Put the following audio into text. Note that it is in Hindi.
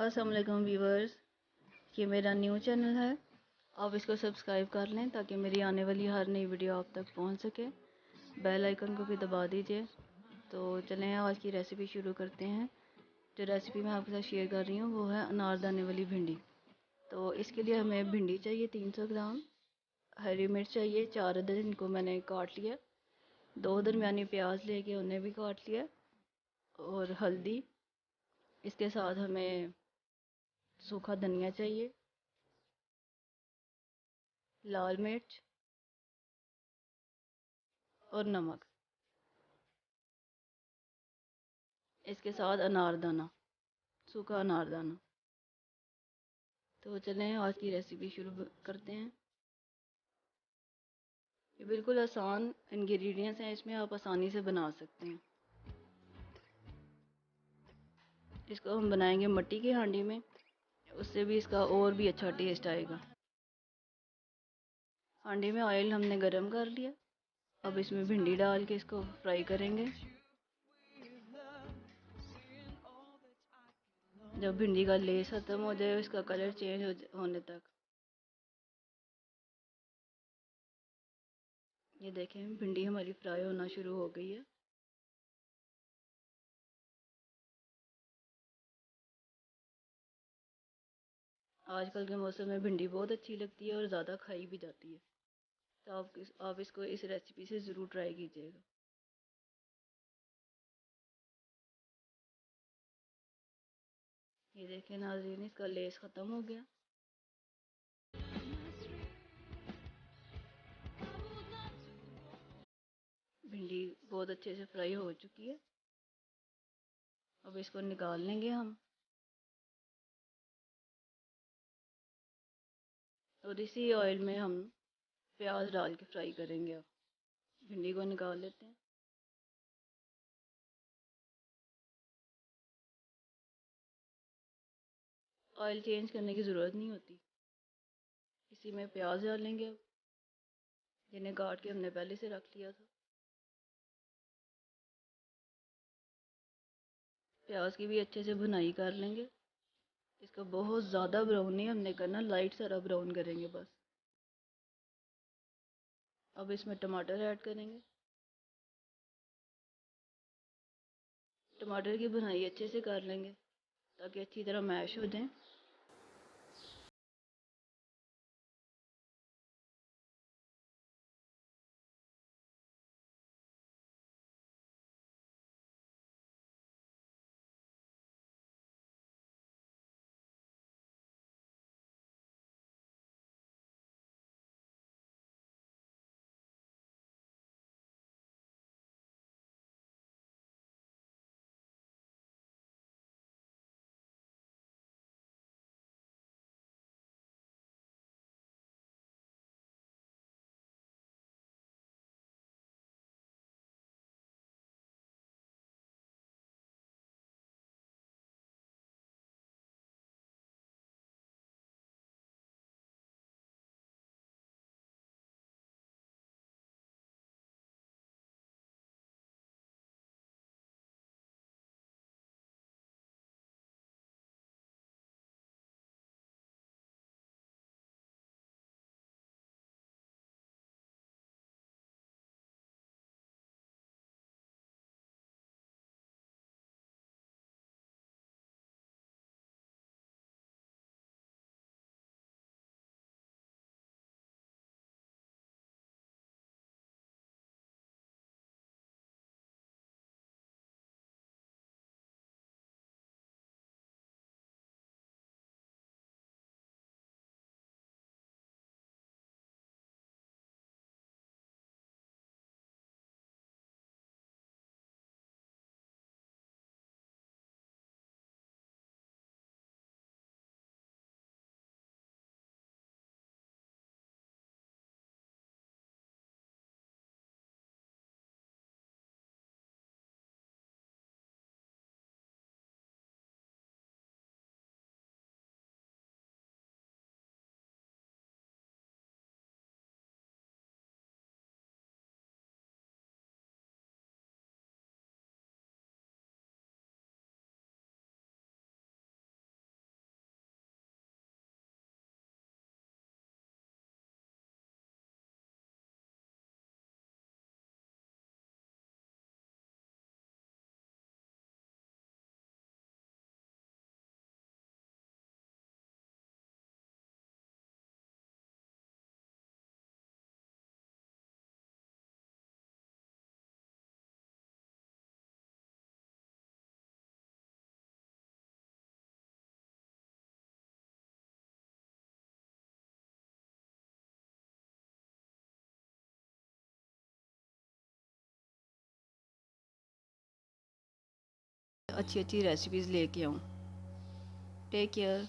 अस्सलाम वालेकुम व्यूवर्स, ये मेरा न्यू चैनल है। आप इसको सब्सक्राइब कर लें ताकि मेरी आने वाली हर नई वीडियो आप तक पहुंच सके। बेल आइकन को भी दबा दीजिए। तो चलें आज की रेसिपी शुरू करते हैं। जो रेसिपी मैं आपके साथ शेयर कर रही हूँ वो है अनारदाने वाली भिंडी। तो इसके लिए हमें भिंडी चाहिए 300 ग्राम, हरी मिर्च चाहिए 4 अदद, इनको मैंने काट लिया। 2 दरमियानी प्याज लेके उन्हें भी काट लिया, और हल्दी। इसके साथ हमें सूखा धनिया चाहिए, लाल मिर्च और नमक। इसके साथ अनारदाना, सूखा अनारदाना। तो चलें आज की रेसिपी शुरू करते हैं। ये बिल्कुल आसान इंग्रेडिएंट्स हैं, इसमें आप आसानी से बना सकते हैं। इसको हम बनाएंगे मिट्टी की हांडी में, उससे भी इसका और भी अच्छा टेस्ट आएगा। हांडी में ऑयल हमने गरम कर लिया। अब इसमें भिंडी डाल के इसको फ्राई करेंगे। जब भिंडी का लेस ख़त्म हो जाए, इसका कलर चेंज होने तक, ये देखें भिंडी हमारी फ्राई होना शुरू हो गई है। आजकल के मौसम में भिंडी बहुत अच्छी लगती है और ज़्यादा खाई भी जाती है। तो आप इसको इस रेसिपी से ज़रूर ट्राई कीजिएगा। ये देखें नाज़रीन, इसका लेस ख़त्म हो गया। भिंडी बहुत अच्छे से फ्राई हो चुकी है। अब इसको निकाल लेंगे हम, और इसी ऑयल में हम प्याज डाल के फ्राई करेंगे। अब भिंडी को निकाल लेते हैं। ऑयल चेंज करने की ज़रूरत नहीं होती। इसी में प्याज डालेंगे अब, जिन्हें काट के हमने पहले से रख लिया था। प्याज की भी अच्छे से भुनाई कर लेंगे। इसका बहुत ज़्यादा ब्राउन नहीं हमने करना, लाइट सारा ब्राउन करेंगे बस। अब इसमें टमाटर ऐड करेंगे। टमाटर की भुनाई अच्छे से कर लेंगे ताकि अच्छी तरह मैश हो जाए। अच्छी अच्छी रेसिपीज़ लेके आऊँ। Take care.